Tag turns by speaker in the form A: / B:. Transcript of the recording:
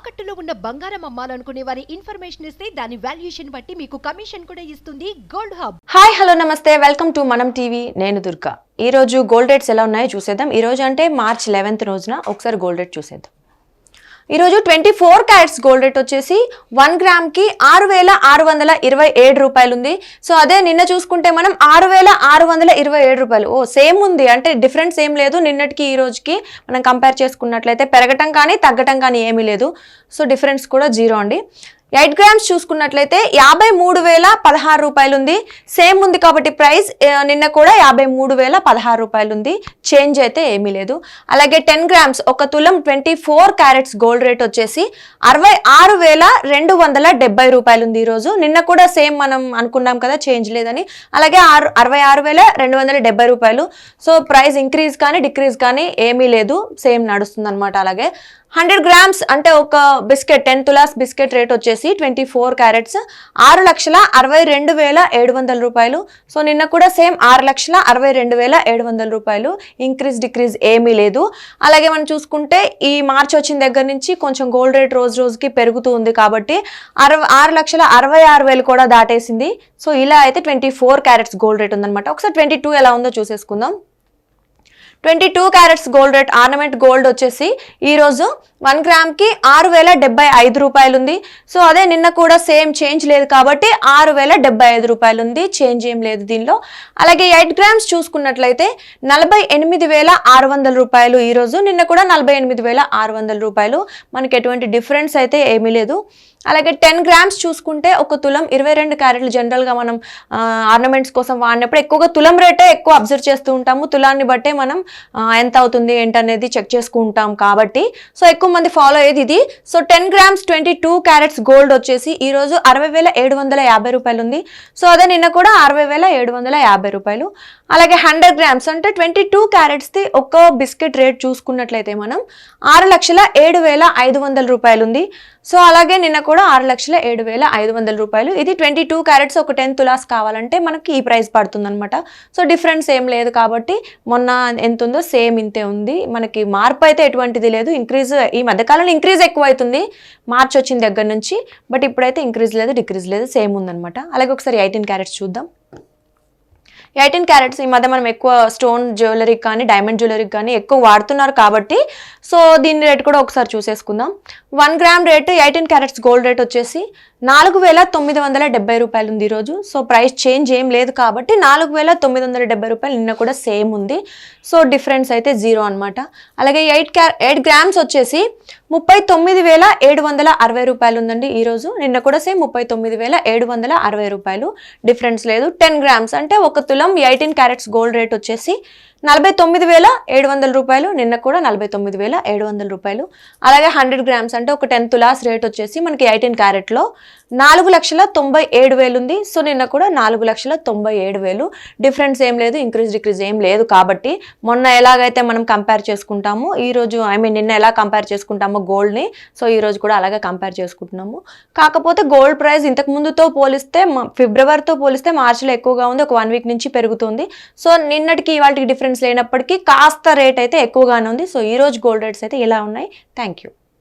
A: తాకట్టులో ఉన్న బంగారం అమ్మాలనుకునే వారి ఇన్ఫర్మేషన్ ఇస్తే దాని వాల్యుయేషన్ బట్టి మీకు కమిషన్ కూడా ఇస్తుంది గోల్డ్ హబ్.
B: హాయ్ హలో నమస్తే, వెల్కమ్ టు మనం టీవీ. నేను దుర్గా. ఈ రోజు గోల్డ్ రేట్స్ ఎలా ఉన్నాయో చూసేద్దాం. ఈ రోజు అంటే మార్చ్ 11th రోజున ఒకసారి గోల్డ్ రేట్ చూసేద్దాం. ఈరోజు 24 క్యారెట్స్ గోల్డ్ రేట్ వచ్చేసి 1 గ్రామ్కి 6,627 రూపాయలు ఉంది. సో అదే నిన్న చూసుకుంటే మనం 6,627 రూపాయలు. సేమ్ ఉంది, అంటే డిఫరెన్స్ ఏం లేదు. నిన్నటికి ఈ రోజుకి మనం కంపేర్ చేసుకున్నట్లయితే పెరగటం కానీ తగ్గటం కానీ ఏమీ లేదు. సో డిఫరెన్స్ కూడా 0 అండి. 8 గ్రామ్స్ చూసుకున్నట్లయితే 53,016 రూపాయలు ఉంది. సేమ్ ఉంది కాబట్టి ప్రైస్ నిన్న కూడా 53,016 రూపాయలు ఉంది. చేంజ్ అయితే ఏమీ లేదు. అలాగే 10 గ్రామ్స్ ఒక తులం 24 క్యారెట్స్ గోల్డ్ రేట్ వచ్చేసి 66,270 రూపాయలు ఉంది ఈరోజు. నిన్న కూడా సేమ్ మనం అనుకున్నాం కదా, చేంజ్ లేదని. అలాగే 66,270 రూపాయలు. సో ప్రైస్ ఇంక్రీజ్ కానీ డిక్రీజ్ కానీ ఏమీ లేదు, సేమ్ నడుస్తుంది అనమాట. అలాగే 100 గ్రామ్స్ అంటే ఒక బిస్కెట్ 10 తులాస్ బిస్కెట్ రేట్ వచ్చేసి 24 క్యారెట్స్ 6,62,700 రూపాయలు. సో నిన్న కూడా సేమ్ 6,62,700 రూపాయలు. ఇంక్రీజ్ డిక్రీజ్ ఏమీ లేదు. అలాగే మనం చూసుకుంటే ఈ మార్చ్ వచ్చిన దగ్గర నుంచి కొంచెం గోల్డ్ రేట్ రోజు రోజుకి పెరుగుతూ ఉంది కాబట్టి 6,66,000 కూడా దాటేసింది. సో ఇలా అయితే 24 క్యారెట్స్ గోల్డ్ రేట్ ఉందన్నమాట. ఒకసారి 22 ఎలా ఉందో చూసేసుకుందాం. 22 carats gold rate ornament gold వచ్చేసి ఈరోజు 1 గ్రామ్కి 6,075 రూపాయలు ఉంది. సో అదే నిన్న కూడా సేమ్ చేంజ్ లేదు కాబట్టి 6,075 రూపాయలు ఉంది, చేంజ్ ఏం లేదు దీనిలో. అలాగే 8 గ్రామ్స్ చూసుకున్నట్లయితే 48,600 రూపాయలు ఈరోజు. నిన్న కూడా 48,600 రూపాయలు. మనకి ఎటువంటి డిఫరెన్స్ అయితే ఏమీ లేదు. అలాగే 10 గ్రామ్స్ చూసుకుంటే ఒక తులం 22 క్యారెట్లు జనరల్గా మనం ఆర్నమెంట్స్ కోసం వాడినప్పుడు ఎక్కువగా తులం రేటే ఎక్కువ అబ్జర్వ్ చేస్తూ ఉంటాము. తులాన్ని బట్టే మనం ఎంత అవుతుంది ఏంటనేది చెక్ చేసుకుంటాం కాబట్టి సో ఎక్కువ మంది ఫాలో అయ్యేది ఇది. సో 10 గ్రామ్స్ 22 క్యారెట్స్ గోల్డ్ వచ్చేసి ఈరోజు 60,750 రూపాయలు ఉంది. సో అదే నిన్న కూడా 60,750 రూపాయలు. అలాగే 100 గ్రామ్స్ అంటే 22 క్యారెట్స్ది ఒక బిస్కెట్ రేట్ చూసుకున్నట్లయితే మనం 6,07,500 రూపాయలు ఉంది. సో అలాగే నిన్న కూడా 6,07,500 రూపాయలు. ఇది 22 క్యారెట్స్ ఒక 10 తులాస్ కావాలంటే మనకి ఈ ప్రైస్ పడుతుంది అనమాట. సో డిఫరెన్స్ ఏం లేదు కాబట్టి మొన్న ఎంత ఉందో సేమ్ ఇంతే ఉంది. మనకి మార్పు అయితే ఎటువంటిది లేదు. ఇంక్రీజ్ ఈ మధ్యకాలంలో ఇంక్రీజ్ ఎక్కువ అవుతుంది మార్చ్ వచ్చిన దగ్గర నుంచి. బట్ ఇప్పుడైతే ఇంక్రీజ్ లేదు డిక్రీజ్ లేదు, సేమ్ ఉందనమాట. అలాగే ఒకసారి 18 క్యారెట్స్ చూద్దాం. 18 క్యారెట్స్ ఈ మధ్య మనం ఎక్కువ స్టోన్ జ్యువెలరీకి కానీ డైమండ్ జ్యువెలరీకి కానీ ఎక్కువ వాడుతున్నారు కాబట్టి సో దీని రేట్ కూడా ఒకసారి చూసేసుకుందాం. 1 gram rate 18 carats gold rate వచ్చేసి 4,970 రూపాయలు ఉంది ఈరోజు. సో ప్రైస్ చేంజ్ ఏం లేదు కాబట్టి 4,970 రూపాయలు. నిన్న కూడా సేమ్ ఉంది. సో డిఫరెన్స్ అయితే 0 అనమాట. అలాగే 8 గ్రామ్స్ వచ్చేసి 39,760 రూపాయలు ఉందండి ఈరోజు. నిన్న కూడా సేమ్ 39,760 రూపాయలు. డిఫరెన్స్ లేదు. 10 గ్రామ్స్ అంటే ఒక తులం 18 క్యారెట్స్ గోల్డ్ రేట్ వచ్చేసి 49,700 రూపాయలు. నిన్న కూడా 49,700 రూపాయలు. అలాగే 100 గ్రామ్స్ అంటే ఒక 10 తులాస్ రేట్ వచ్చేసి మనకి 18 క్యారెట్లో 4,97,000 ఉంది. సో నిన్న కూడా 4,97,000. డిఫరెన్స్ ఏం లేదు, ఇంక్రీజ్ డిక్రీజ్ ఏం లేదు కాబట్టి మొన్న ఎలాగైతే మనం కంపేర్ చేసుకుంటామో ఈరోజు నిన్న ఎలా కంపేర్ చేసుకుంటామో గోల్డ్ని, సో ఈరోజు కూడా అలాగే కంపేర్ చేసుకుంటున్నాము. కాకపోతే గోల్డ్ ప్రైస్ ఇంతకు ముందుతో పోలిస్తే ఫిబ్రవరితో పోలిస్తే మార్చిలో ఎక్కువగా ఉంది, ఒక 1 వీక్ నుంచి పెరుగుతుంది. సో నిన్నటికి ఇవాళకి డిఫరెన్స్ లేనప్పటికీ కాస్త రేట్ అయితే ఎక్కువగానే ఉంది. సో ఈరోజు గోల్డ్ రేట్స్ అయితే ఇలా ఉన్నాయి. Thank you.